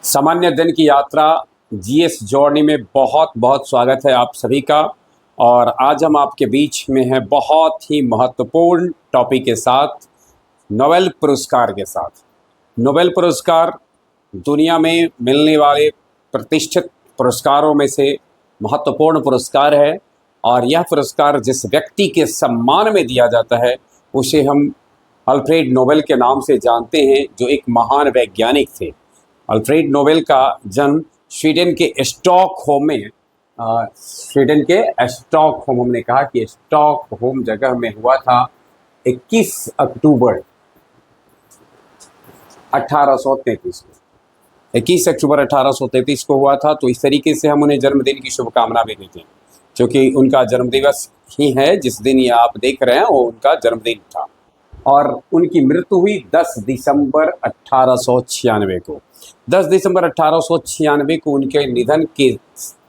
सामान्य दिन की यात्रा जीएस जर्नी में बहुत बहुत स्वागत है आप सभी का। और आज हम आपके बीच में हैं बहुत ही महत्वपूर्ण टॉपिक के साथ, नोबेल पुरस्कार के साथ। नोबेल पुरस्कार दुनिया में मिलने वाले प्रतिष्ठित पुरस्कारों में से महत्वपूर्ण पुरस्कार है और यह पुरस्कार जिस व्यक्ति के सम्मान में दिया जाता है उसे हम अल्फ्रेड नोबेल के नाम से जानते हैं, जो एक महान वैज्ञानिक थे। अल्फ्रेड नोबेल का जन्म स्वीडन के स्टॉकहोम में हमने कहा कि स्टॉकहोम जगह में हुआ था 21 अक्टूबर 1833 को। 21 अक्टूबर 1833 को हुआ था। तो इस तरीके से हम उन्हें जन्मदिन की शुभकामना भी देते हैं, क्योंकि उनका जन्मदिवस ही है जिस दिन ये आप देख रहे हैं वो उनका जन्मदिन था। और उनकी मृत्यु हुई 10 दिसंबर 1896 को। 10 दिसंबर 1896 को उनके निधन के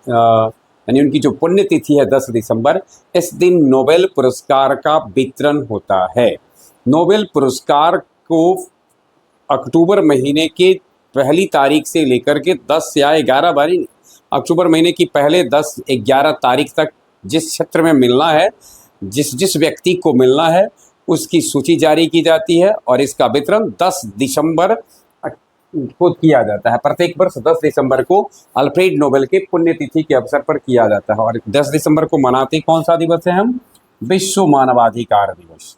यानी उनकी जो पुण्यतिथि है 10 दिसंबर, इस दिन नोबेल पुरस्कार का वितरण होता है। नोबेल पुरस्कार को अक्टूबर महीने के पहली तारीख से लेकर के 10 या 11 बारी अक्टूबर महीने की पहले 10-11 तारीख तक जिस क्षेत्र में मिलना है, जिस व्यक्ति को मिलना है उसकी सूची जारी की जाती है और इसका वितरण 10 दिसंबर को किया जाता है। प्रत्येक वर्ष 10 दिसंबर को अल्फ्रेड नोबेल के पुण्यतिथि के अवसर पर किया जाता है। और 10 दिसंबर को मनाते कौन सा दिवस है हम? विश्व मानवाधिकार दिवस।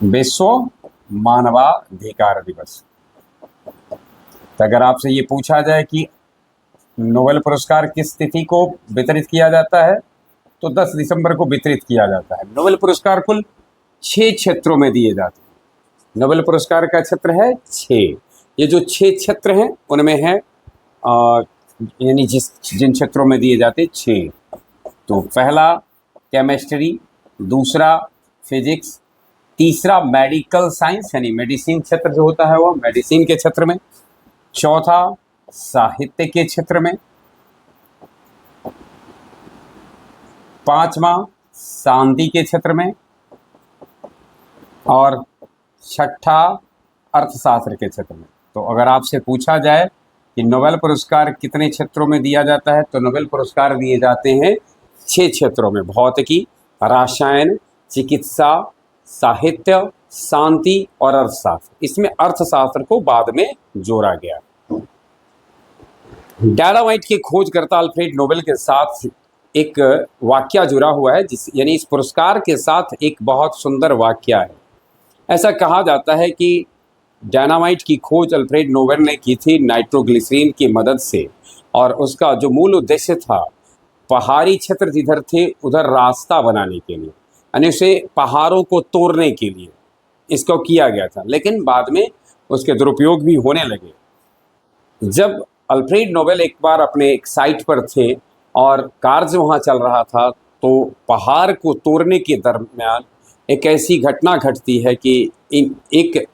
विश्व मानवाधिकार दिवस। तो अगर आपसे ये पूछा जाए कि नोबेल पुरस्कार किस तिथि को वितरित किया जाता है, तो 10 दिसंबर को वितरित किया जाता है। नोबेल पुरस्कार कुल 6 क्षेत्रों में दिए जाते हैं। नोबेल पुरस्कार का क्षेत्र है 6। ये जो 6 क्षेत्र हैं उनमें है यानी जिन क्षेत्रों में दिए जाते 6, तो पहला केमिस्ट्री, दूसरा फिजिक्स, तीसरा मेडिकल साइंस यानी मेडिसिन क्षेत्र जो होता है वो मेडिसिन के क्षेत्र में, चौथा साहित्य के क्षेत्र में, पांचवा शांति के क्षेत्र में और छठा अर्थशास्त्र के क्षेत्र में। तो अगर आपसे पूछा जाए कि नोबेल पुरस्कार कितने क्षेत्रों में दिया जाता है, तो नोबेल पुरस्कार दिए जाते हैं 6 क्षेत्रों में: भौतिकी, रसायन, चिकित्सा, साहित्य, शांति और अर्थशास्त्र। इसमें अर्थशास्त्र को बाद में जोड़ा गया। डायनामाइट के खोजकर्ता अल्फ्रेड नोबेल के साथ एक वाकया जुड़ा हुआ है, यानी इस पुरस्कार के साथ एक बहुत सुंदर वाकया है। ऐसा कहा जाता है कि डायनामाइट की खोज अल्फ्रेड नोबेल ने की थी नाइट्रोग्लिसरीन की मदद से, और उसका जो मूल उद्देश्य था पहाड़ी क्षेत्र जिधर थे उधर रास्ता बनाने के लिए, यानी उसे पहाड़ों को तोड़ने के लिए इसको किया गया था। लेकिन बाद में उसके दुरुपयोग भी होने लगे। जब अल्फ्रेड नोबेल एक बार अपने एक साइट पर थे और कार्य वहाँ चल रहा था, तो पहाड़ को तोड़ने के दरमियान एक ऐसी घटना घटती है कि एक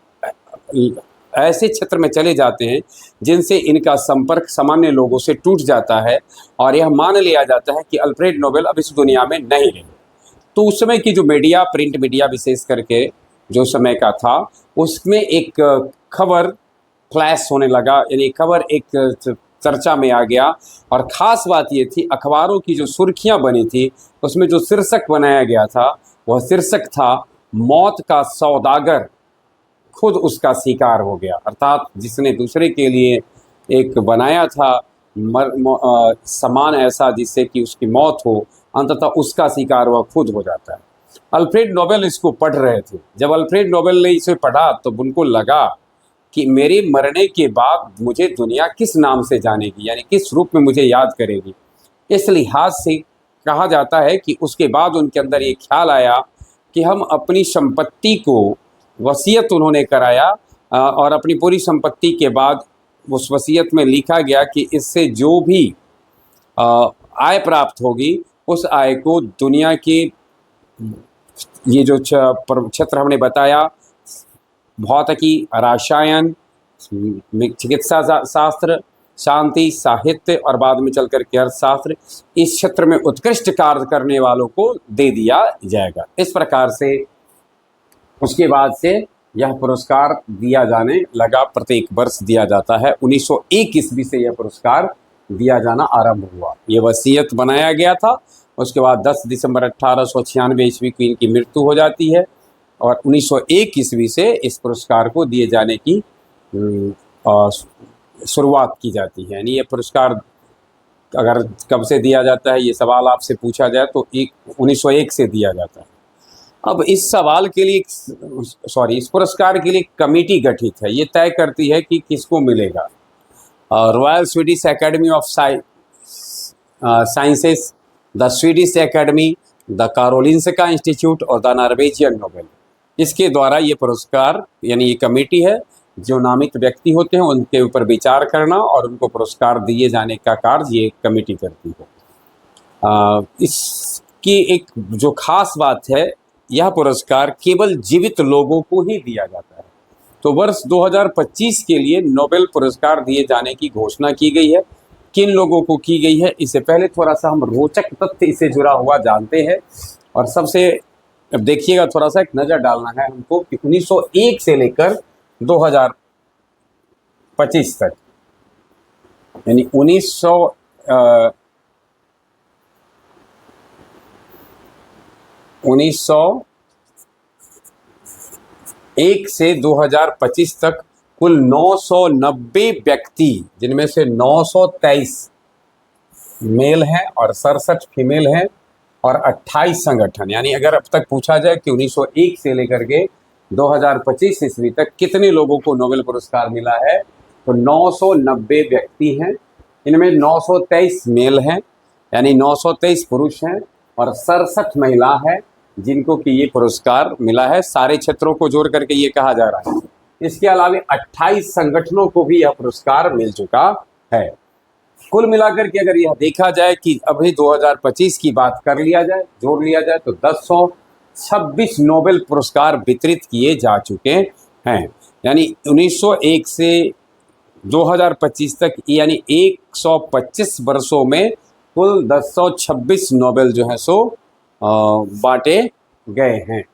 ऐसे क्षेत्र में चले जाते हैं जिनसे इनका संपर्क सामान्य लोगों से टूट जाता है और यह मान लिया जाता है कि अल्फ्रेड नोबेल अब इस दुनिया में नहीं रहे। तो उस समय की जो मीडिया, प्रिंट मीडिया विशेष करके जो समय का था, उसमें एक खबर फ्लैश होने लगा, यानी खबर एक चर्चा में आ गया। और ख़ास बात ये थी, अखबारों की जो सुर्खियां बनी थी उसमें जो शीर्षक बनाया गया था वह शीर्षक था मौत का सौदागर खुद उसका शिकार हो गया। अर्थात जिसने दूसरे के लिए एक बनाया था सामान ऐसा जिससे कि उसकी मौत हो, अंततः उसका शिकार वह खुद हो जाता है। अल्फ्रेड नोबेल इसको पढ़ रहे थे। जब अल्फ्रेड नोबेल ने इसे पढ़ा तो उनको लगा कि मेरे मरने के बाद मुझे दुनिया किस नाम से जानेगी, यानी किस रूप में मुझे याद करेगी। इस लिहाज से कहा जाता है कि उसके बाद उनके अंदर ये ख्याल आया कि हम अपनी संपत्ति को वसीयत उन्होंने कराया, और अपनी पूरी संपत्ति के बाद उस वसीयत में लिखा गया कि इससे जो भी आय प्राप्त होगी उस आय को दुनिया के ये जो क्षेत्र हमने बताया, भौतिकी, रसायन, चिकित्सा शास्त्र, शांति, साहित्य और बाद में चलकर के अर्थशास्त्र, इस क्षेत्र में उत्कृष्ट कार्य करने वालों को दे दिया जाएगा। इस प्रकार से उसके बाद से यह पुरस्कार दिया जाने लगा, प्रत्येक वर्ष दिया जाता है। 1901 ईस्वी से यह पुरस्कार दिया जाना आरंभ हुआ। ये वसीयत बनाया गया था। उसके बाद 10 दिसंबर 1896 ईस्वी को इनकी मृत्यु हो जाती है और 1901 ईस्वी से इस पुरस्कार को दिए जाने की शुरुआत की जाती है। यानी ये पुरस्कार अगर कब से दिया जाता है, ये सवाल आपसे पूछा जाए तो 1901 से दिया जाता है। अब इस सवाल के लिए इस पुरस्कार के लिए कमेटी गठित है। ये तय करती है कि किसको मिलेगा। Royal Swedish academy of sciences, the Swedish academy, the Karolinska institute और द नॉर्वेजियन नोबेल, इसके द्वारा ये पुरस्कार, यानी ये कमेटी है, जो नामित व्यक्ति होते हैं उनके ऊपर विचार करना और उनको पुरस्कार दिए जाने का कार्य ये कमेटी करती है। इसकी एक जो खास बात है, यह पुरस्कार केवल जीवित लोगों को ही दिया जाता है। तो वर्ष 2025 के लिए नोबेल पुरस्कार दिए जाने की घोषणा की गई है। किन लोगों को की गई है, इससे पहले थोड़ा सा हम रोचक तथ्य इससे जुड़ा हुआ जानते हैं। और सबसे अब देखिएगा, थोड़ा सा एक नज़र डालना है हमको कि 1901 से लेकर 2025 तक, यानी 1901 से 2025 तक कुल 990 व्यक्ति, जिनमें से 923 मेल हैं और 67 फीमेल हैं और 28 संगठन, यानी अगर अब तक पूछा जाए कि 1901 से लेकर के 2025 ईस्वी तक कितने लोगों को नोबेल पुरस्कार मिला है, तो 990 व्यक्ति हैं। इनमें 923 मेल हैं, यानी 923 पुरुष हैं और 67 महिला है जिनको कि ये पुरस्कार मिला है। सारे क्षेत्रों को जोड़ करके ये कहा जा रहा है। इसके अलावा 28 संगठनों को भी यह पुरस्कार मिल चुका है। कुल मिलाकर के अगर यह देखा जाए कि अभी 2025 की बात कर लिया जाए, जोड़ लिया जाए, तो 1026 नोबेल पुरस्कार वितरित किए जा चुके हैं। यानी 1901 से 2025 तक, यानी 125 वर्षों में कुल 1026 नोबेल जो है सो बांटे गए हैं।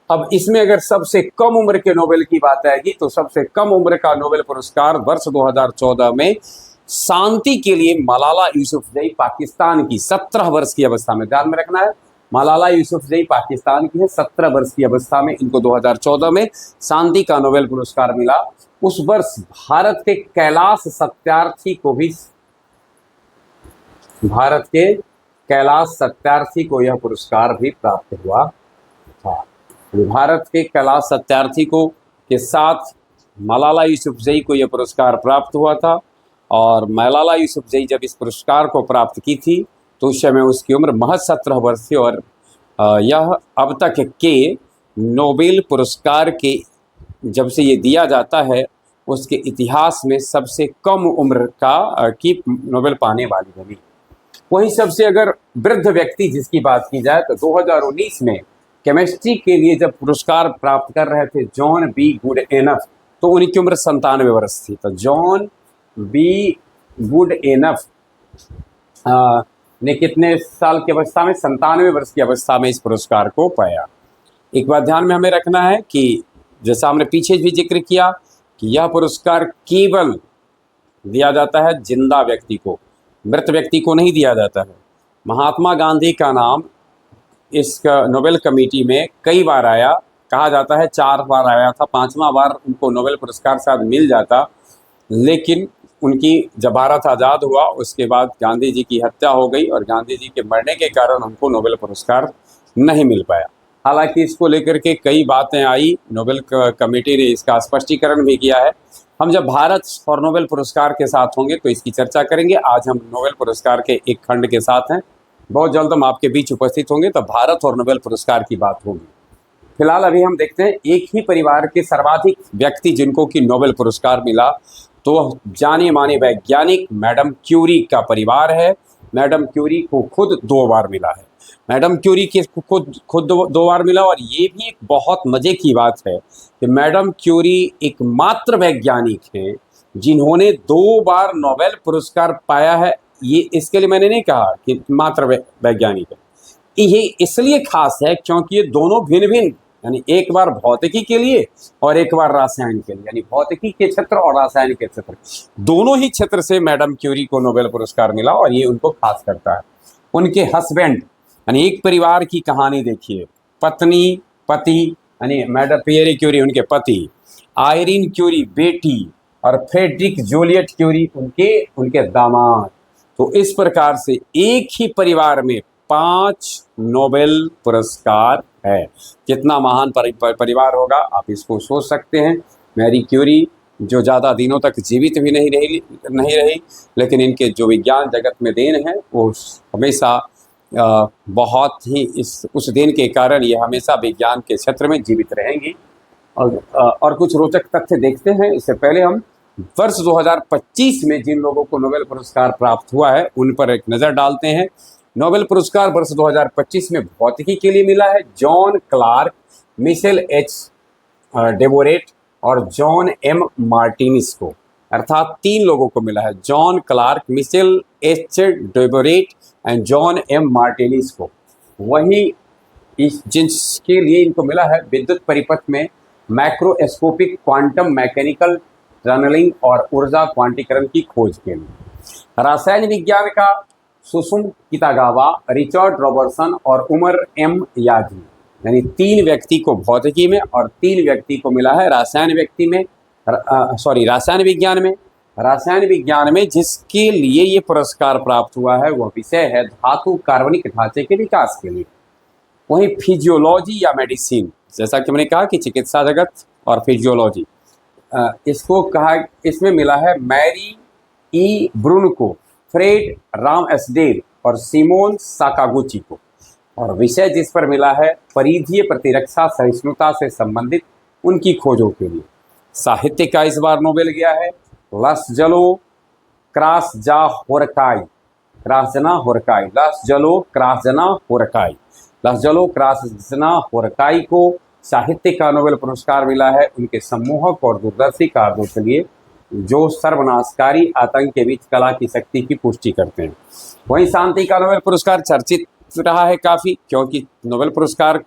अब इसमें अगर सबसे कम उम्र के नोबेल की बात आएगी तो सबसे कम उम्र का नोबेल पुरस्कार वर्ष 2014 में शांति के लिए मलाला यूसुफजई, पाकिस्तान की, 17 वर्ष की अवस्था में, ध्यान में रखना है, मलाला यूसुफजई पाकिस्तान की है, 17 वर्ष की अवस्था में इनको 2014 में शांति का नोबेल पुरस्कार मिला। उस वर्ष भारत के कैलाश सत्यार्थी को यह पुरस्कार भी प्राप्त हुआ था। भारत के कैलाश सत्यार्थी को के साथ मलाला यूसुफजई को यह पुरस्कार प्राप्त हुआ था। और मलाला यूसुफजई जब इस पुरस्कार को प्राप्त की थी तो उस समय उसकी उम्र महज 17 वर्ष थी। और यह अब तक के नोबेल पुरस्कार के, जब से ये दिया जाता है, उसके इतिहास में सबसे कम उम्र की नोबेल पाने वाली बनी। वहीं सबसे अगर वृद्ध व्यक्ति जिसकी बात की जाए तो 2019 में केमिस्ट्री के लिए जब पुरस्कार प्राप्त कर रहे थे जॉन बी गुडएनफ, तो उनकी उम्र 97 वर्ष थी। तो जॉन बी गुडएनफ ने कितने साल की अवस्था में, 97 वर्ष की अवस्था में इस पुरस्कार को पाया। एक बात ध्यान में हमें रखना है कि जैसा हमने पीछे भी जिक्र किया कि यह पुरस्कार केवल दिया जाता है जिंदा व्यक्ति को, मृत व्यक्ति को नहीं दिया जाता है। महात्मा गांधी का नाम इस नोबेल कमेटी में कई बार आया, कहा जाता है 4 बार आया था, 5वां बार उनको नोबेल पुरस्कार शायद मिल जाता, लेकिन उनकी जब भारत आज़ाद हुआ उसके बाद गांधी जी की हत्या हो गई और गांधी जी के मरने के कारण उनको नोबेल पुरस्कार नहीं मिल पाया। हालांकि इसको लेकर के कई बातें आई, नोबेल कमेटी ने इसका स्पष्टीकरण भी किया है। हम जब भारत और नोबेल पुरस्कार के साथ होंगे तो इसकी चर्चा करेंगे। आज हम नोबेल पुरस्कार के एक खंड के साथ हैं, बहुत जल्द हम आपके बीच उपस्थित होंगे तो भारत और नोबेल पुरस्कार की बात होगी। फिलहाल अभी हम देखते हैं एक ही परिवार के सर्वाधिक व्यक्ति जिनको कि नोबेल पुरस्कार मिला, तो जाने माने वैज्ञानिक मैडम क्यूरी का परिवार है। मैडम क्यूरी को खुद 2 बार मिला है। मैडम क्यूरी के खुद 2 बार मिला। और ये भी एक बहुत मज़े की बात है कि मैडम क्यूरी एकमात्र वैज्ञानिक हैं जिन्होंने 2 बार नोबेल पुरस्कार पाया है। ये इसके लिए मैंने नहीं कहा कि मात्र वैज्ञानिक है, ये इसलिए खास है क्योंकि ये दोनों भिन्न भिन्न यानी एक बार भौतिकी के लिए और एक बार रसायन के लिए, यानी भौतिकी के क्षेत्र और रसायन के क्षेत्र दोनों ही क्षेत्र से मैडम क्यूरी को नोबेल पुरस्कार मिला। और ये उनको खास करता है। उनके हस्बैंड, यानी एक परिवार की कहानी देखिए, पत्नी, पति, यानी मैडम पियरे क्यूरी उनके पति, आयरीन क्यूरी बेटी, और फ्रेडरिक जोलियट क्यूरी उनके दामाद। तो इस प्रकार से एक ही परिवार में 5 नोबेल पुरस्कार है। कितना महान परिवार होगा, आप इसको सोच सकते हैं। मैरी क्यूरी जो ज़्यादा दिनों तक जीवित भी नहीं रही, लेकिन इनके जो विज्ञान जगत में देन है वो हमेशा बहुत ही उस देन के कारण ये हमेशा विज्ञान के क्षेत्र में जीवित रहेंगी। और कुछ रोचक तथ्य देखते हैं। इससे पहले हम वर्ष 2025 में जिन लोगों को नोबेल पुरस्कार प्राप्त हुआ है उन पर एक नज़र डालते हैं। नोबेल पुरस्कार वर्ष 2025 में भौतिकी के लिए मिला है जॉन क्लार्क, मिशेल एच डेबोरेट और जॉन एम मार्टिनिस को, अर्थात 3 लोगों को मिला है, John Clarke, Michel H Devoret and John M Martinis को। वहीं जिसके लिए इनको मिला है विद्युत परिपथ में मैक्रोस्कोपिक क्वांटम मैकेनिकल टनलिंग और ऊर्जा क्वांटीकरण की खोज के लिए। रसायन विज्ञान का सुसुम कितागावा, रिचर्ड रॉबर्टसन और उमर एम याजी, यानी 3 व्यक्ति को भौतिकी में और 3 व्यक्ति को मिला है रसायन विज्ञान में। रसायन विज्ञान में जिसके लिए ये पुरस्कार प्राप्त हुआ है वह विषय है धातु कार्बनिक ढांचे के विकास के लिए। वहीं फिजियोलॉजी या मेडिसिन, जैसा कि मैंने कहा कि चिकित्सा जगत और फिजियोलॉजी, इसमें मिला है मैरी ई ब्रून को, फ्रेड राम एसडेल और सिमोन साकागुची को। और विषय जिस पर मिला है परिधीय प्रतिरक्षा सहिष्णुता से संबंधित उनकी खोजों के लिए। साहित्य का इस बार नोबेल गया है लसजलो क्रासजना होरकाई को साहित्य का नोबेल पुरस्कार मिला है उनके सम्मोहक और दूरदर्शी कार्यों के लिए जो सर्वनाशकारी आतंक के बीच कला की शक्ति की पुष्टि करते हैं। वहीं शांति का नोबेल पुरस्कार चर्चित रहा है काफ़ी, क्योंकि नोबेल पुरस्कार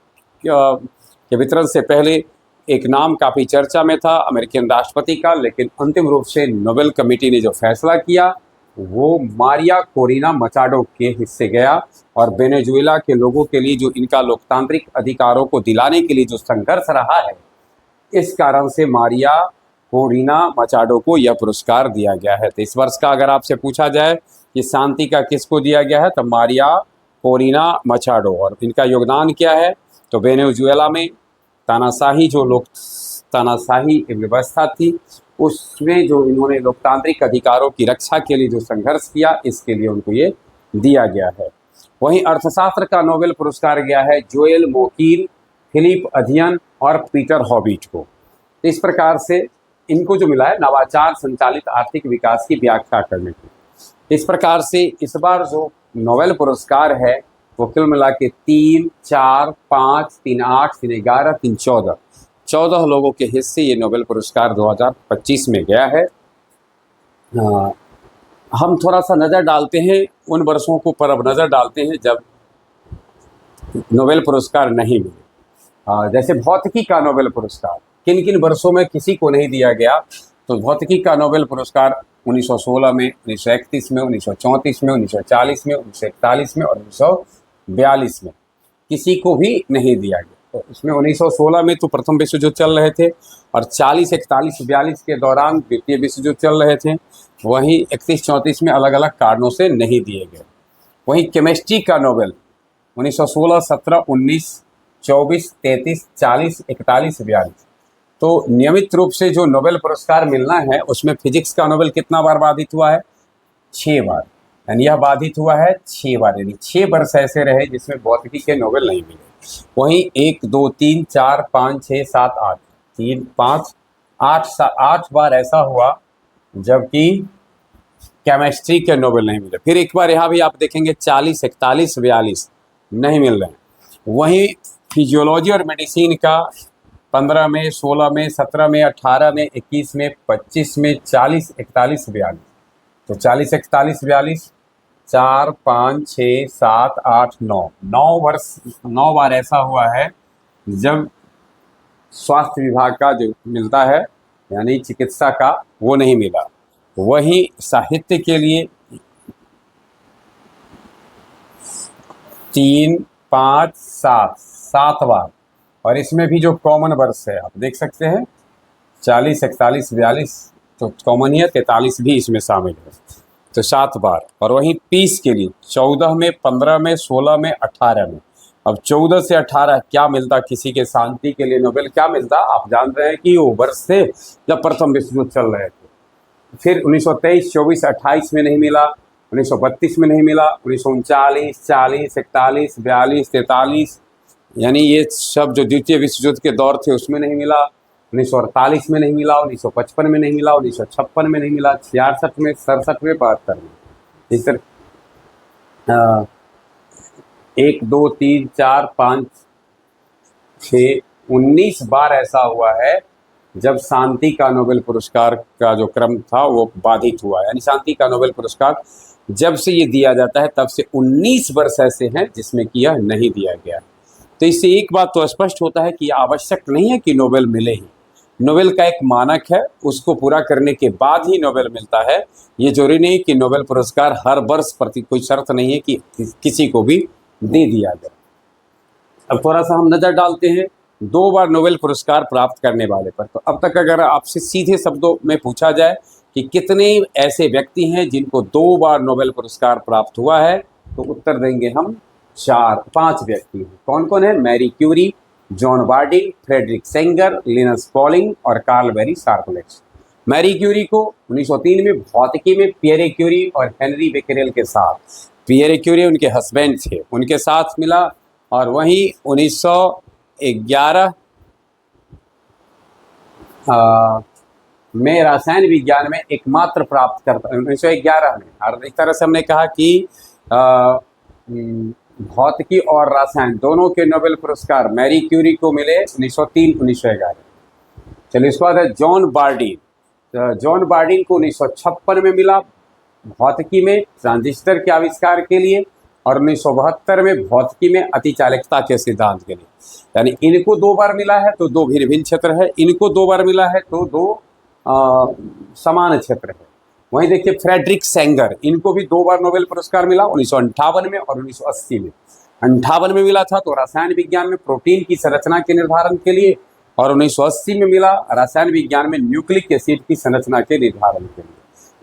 के वितरण से पहले एक नाम काफ़ी चर्चा में था अमेरिकन राष्ट्रपति का, लेकिन अंतिम रूप से नोबेल कमेटी ने जो फैसला किया वो मारिया कोरिना मचाडो के हिस्से गया। और वेनेजुएला के लोगों के लिए जो इनका लोकतांत्रिक अधिकारों को दिलाने के लिए जो संघर्ष रहा है, इस कारण से मारिया कोरिना मचाडो को यह पुरस्कार दिया गया है। तो इस वर्ष का अगर आपसे पूछा जाए कि शांति का किसको दिया गया है, तो मारिया कोरिना मचाडो। और इनका योगदान क्या है, तो वेनेजुएला में तानाशाही व्यवस्था थी, उसमें जो इन्होंने लोकतांत्रिक अधिकारों की रक्षा के लिए जो संघर्ष किया, इसके लिए उनको ये दिया गया है। वहीं अर्थशास्त्र का नोबेल पुरस्कार गया है जोएल मोकील, फिलिप अधियन और पीटर हॉबिट को। इस प्रकार से इनको जो मिला है नवाचार संचालित आर्थिक विकास की व्याख्या करने की। इस प्रकार से इस बार जो नोबेल पुरस्कार है वो कुल मिला के 3, 4, 5, 3, 8, 3, 11, 3, 14 लोगों के हिस्से ये नोबेल पुरस्कार 2025 में गया है। हम थोड़ा सा नज़र डालते हैं उन वर्षों को पर अब नज़र डालते हैं जब नोबेल पुरस्कार नहीं मिले। जैसे भौतिकी का नोबेल पुरस्कार किन किन वर्षों में किसी को नहीं दिया गया, तो भौतिकी का नोबेल पुरस्कार 1916 में, 1931 में, 1934 में, 1940 में, 1941 में और 1942 में किसी को भी नहीं दिया गया। तो इसमें 1916 में तो प्रथम विश्व युद्ध चल रहे थे और 40, 41, 42 के दौरान द्वितीय विश्व युद्ध चल रहे थे। वहीं 31, 34 में अलग अलग कारणों से नहीं दिए गए। वहीं केमिस्ट्री का नोबेल 1916, 17, 19, 24, 33, 40, 41, 42। तो नियमित रूप से जो नोबेल पुरस्कार मिलना है उसमें फिजिक्स का नोबेल कितना बार बाधित हुआ है, 6 बार, यानी यह बाधित हुआ है 6 बार, यानी 6 वर्ष ऐसे रहे जिसमें भौतिकी के नोबेल नहीं मिले। वहीं 1, 2, 3, 4, 5, 6, 7, 8, 3, 5, 8 बार ऐसा हुआ जबकि केमिस्ट्री के नोबेल नहीं मिले। फिर एक बार यहाँ भी आप देखेंगे 40, 41, 42 नहीं मिल रहे हैं। वहीं फिजियोलॉजी और मेडिसिन का 15 में, 16 में, 17 में, 18 में, 21 में, 25 में, 40, 41, 42। तो 40, 41, 42, 4, 5, 6, 7, 8, 9 वर्ष 9 बार ऐसा हुआ है जब स्वास्थ्य विभाग का जो मिलता है यानी चिकित्सा का, वो नहीं मिला। वहीं साहित्य के लिए 3, 5, 7 7 बार, और इसमें भी जो कॉमन वर्ष है आप देख सकते हैं 40, 41, 42 तो कॉमन ही है, 43 भी इसमें शामिल है, तो 7 बार। और वहीं पीस के लिए 14 में, 15 में, 16 में, 18 में। अब 14 से 18 क्या मिलता किसी के शांति के लिए नोबेल, क्या मिलता? आप जान रहे हैं कि वो वर्ष थे जब प्रथम विश्व युद्ध चल रहे थे। फिर 1923, 24, 28 में नहीं मिला, 1932 में नहीं मिला, 1939, 40, 41, 42, 43 यानी ये सब जो द्वितीय विश्व युद्ध के दौर थे उसमें नहीं मिला, 1948 में नहीं मिला, 1955 में नहीं मिला, 1956 में नहीं मिला, 66 में, 67 में, 72 में। इस तरह 1, 2, 3, 4, 5, 6, 19 बार ऐसा हुआ है जब शांति का नोबेल पुरस्कार का जो क्रम था वो बाधित हुआ। यानी शांति का नोबेल पुरस्कार जब से ये दिया जाता है तब से 19 वर्ष ऐसे हैं जिसमें कि यह नहीं दिया गया। तो इससे एक बात तो स्पष्ट होता है कि आवश्यक नहीं है कि नोबेल मिले ही। नोबेल का एक मानक है, उसको पूरा करने के बाद ही नोबेल मिलता है। ये जरूरी नहीं कि नोबेल पुरस्कार हर वर्ष प्रति, कोई शर्त नहीं है कि किसी को भी दे दिया जाए। अब थोड़ा सा हम नज़र डालते हैं 2 बार नोबेल पुरस्कार प्राप्त करने वाले पर। तो अब तक अगर आपसे सीधे शब्दों में पूछा जाए कि कितने ऐसे व्यक्ति हैं जिनको 2 बार नोबेल पुरस्कार प्राप्त हुआ है, तो उत्तर देंगे हम 5 व्यक्ति हैं। कौन कौन है? Marie Curie, John Bardeen, Frederick Sanger, Linus Pauling और कार्ल बेरी शार्पलेट। मैरी क्यूरी को 1903 में भौतिकी में पियरे क्यूरी और हेनरी बेकेरेल के साथ, पियरे क्यूरी उनके हस्बैंड थे, उनके साथ मिला। और वहीं 1911 में रसायन विज्ञान में एकमात्र प्राप्त करता, 1911 में, और एक तरह से हमने कहा कि भौतिकी और रसायन दोनों के नोबेल पुरस्कार मैरी क्यूरी को मिले 1903, 1911। चलिए इसके बाद है जॉन बार्डिन। जॉन बार्डिन को 1956 में मिला भौतिकी में ट्रांजिस्टर के आविष्कार के लिए, और 1972 में भौतिकी में अतिचालकता के सिद्धांत के लिए। यानी इनको 2 बार मिला है तो 2 भिन्न भिन्न क्षेत्र है, इनको 2 बार मिला है तो 2 समान क्षेत्र है। वहीं देखिए फ्रेडरिक सेंगर, इनको भी 2 बार नोबेल पुरस्कार मिला, 1958 में और 1980 में। 58 में मिला था तो रसायन विज्ञान में प्रोटीन की संरचना के निर्धारण के लिए, और 1980 में मिला रसायन विज्ञान में न्यूक्लिक एसिड की संरचना के निर्धारण के लिए।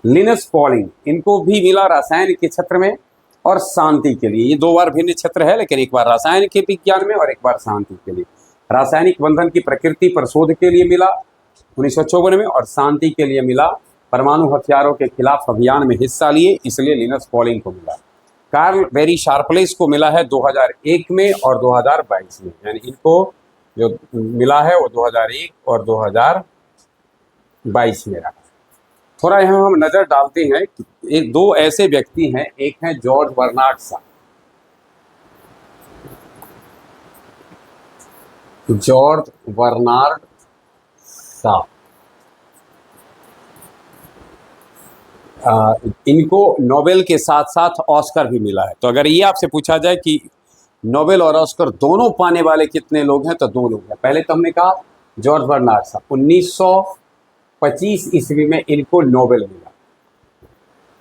लिनस पॉलिंग, इनको भी मिला रसायन के क्षेत्र में और शांति के लिए। ये 2 बार भिन्न क्षेत्र है, लेकिन एक बार रसायन के विज्ञान में और एक बार शांति के लिए। रासायनिक बंधन की प्रकृति पर शोध के लिए मिला 1954 में, और शांति के लिए मिला परमाणु हथियारों के खिलाफ अभियान में हिस्सा लिए, इसलिए लिनस पॉलिंग को मिला। कार्ल बेरी शार्पलेट को मिला है 2001 में और 2022 में। यानी इनको जो मिला है वो 2001 और 2022 में रहा। थोड़ा यहाँ हम नज़र डालते हैं कि 2 ऐसे व्यक्ति हैं, एक है George Bernard Shaw. George Bernard Shaw, इनको नोबेल के साथ साथ ऑस्कर भी मिला है। तो अगर ये आपसे पूछा जाए कि नोबेल और ऑस्कर दोनों पाने वाले कितने लोग हैं, तो 2 लोग हैं। पहले तो हमने कहा जॉर्ज बर्नार्ड शॉ, 1925 ईस्वी में इनको नोबेल मिला।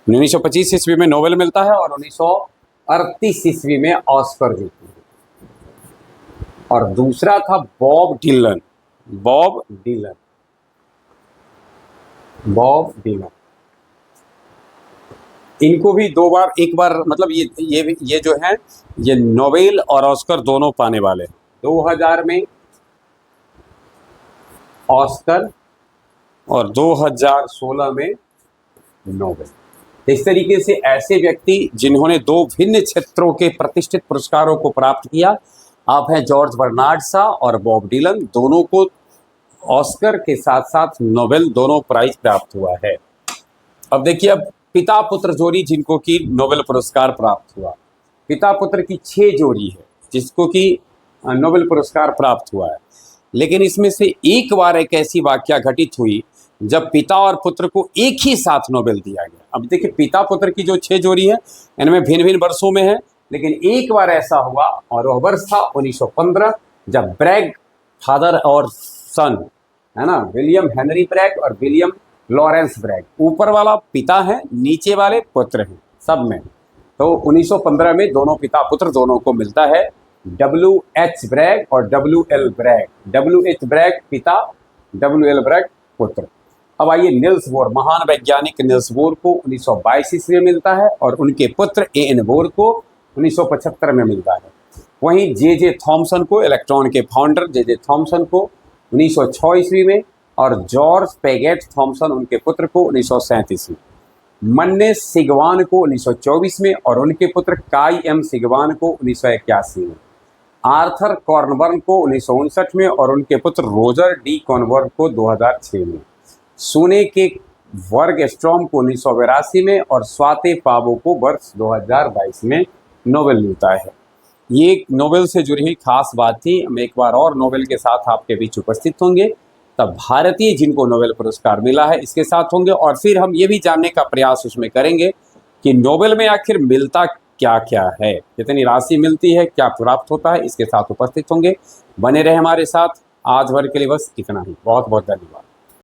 1925 ईस्वी में नोबेल मिलता है, और 1938 ईस्वी में ऑस्कर जीती है। और दूसरा था बॉब डिलन। इनको भी 2 बार, एक बार मतलब ये जो है ये नोबेल और ऑस्कर दोनों पाने वाले। 2000 में ऑस्कर और 2016 में नोबेल। इस तरीके से ऐसे व्यक्ति जिन्होंने 2 भिन्न क्षेत्रों के प्रतिष्ठित पुरस्कारों को प्राप्त किया, आप हैं जॉर्ज बर्नार्ड शॉ और बॉब डिलन, दोनों को ऑस्कर के साथ साथ नोबेल दोनों प्राइज प्राप्त हुआ है। अब देखिए, अब पिता पुत्र जोड़ी जिनको कि नोबेल पुरस्कार प्राप्त हुआ, पिता पुत्र की 6 जोड़ी है जिसको कि नोबेल पुरस्कार प्राप्त हुआ है। लेकिन इसमें से एक बार एक ऐसी वाकया घटित हुई जब पिता और पुत्र को एक ही साथ नोबेल दिया गया। अब देखिए, पिता पुत्र की जो 6 जोड़ी है इनमें भिन्न भिन्न वर्षों में है, लेकिन एक बार ऐसा हुआ और वह वर्ष था 1915, जब ब्रैग फादर और सन, है ना, विलियम हेनरी ब्रैग और विलियम लॉरेंस ब्रैग। ऊपर वाला पिता है, नीचे वाले पुत्र हैं सब में। तो 1915 में दोनों पिता पुत्र दोनों को मिलता है WH ब्रैग और WL ब्रैग। WH ब्रैग पिता, WL ब्रैग पुत्र। अब आइए निल्स बोर, महान वैज्ञानिक निल्स बोर को 1922 ईस्वी में मिलता है और उनके पुत्र AN बोर को 1975 में मिलता है। वहीं JJ थॉमसन को, इलेक्ट्रॉन के फाउंडर JJ थॉमसन को 1906 ईस्वी में, और जॉर्ज पेगेट थॉमसन उनके पुत्र को 1937 में। मन्ने सिगवान को 1924 में और उनके पुत्र काई M सिगवान को 1981 में। आर्थर कॉर्नबर्न को 1959 में और उनके पुत्र रोजर D कॉर्नबर्न को 2006 में। सोने के वर्ग स्ट्रॉम को 1982 में और स्वाते पावो को वर्ष 2022 में नोबेल मिलता है। ये नोबेल से जुड़ी हुई खास बात थी। हम एक बार और नोबेल के साथ आपके बीच उपस्थित होंगे, तब भारतीय जिनको नोबेल पुरस्कार मिला है इसके साथ होंगे, और फिर हम ये भी जानने का प्रयास उसमें करेंगे कि नोबेल में आखिर मिलता क्या क्या है, कितनी राशि मिलती है, क्या प्राप्त होता है, इसके साथ उपस्थित होंगे। बने रहे हमारे साथ। आज भर के लिए बस इतना ही। बहुत बहुत धन्यवाद।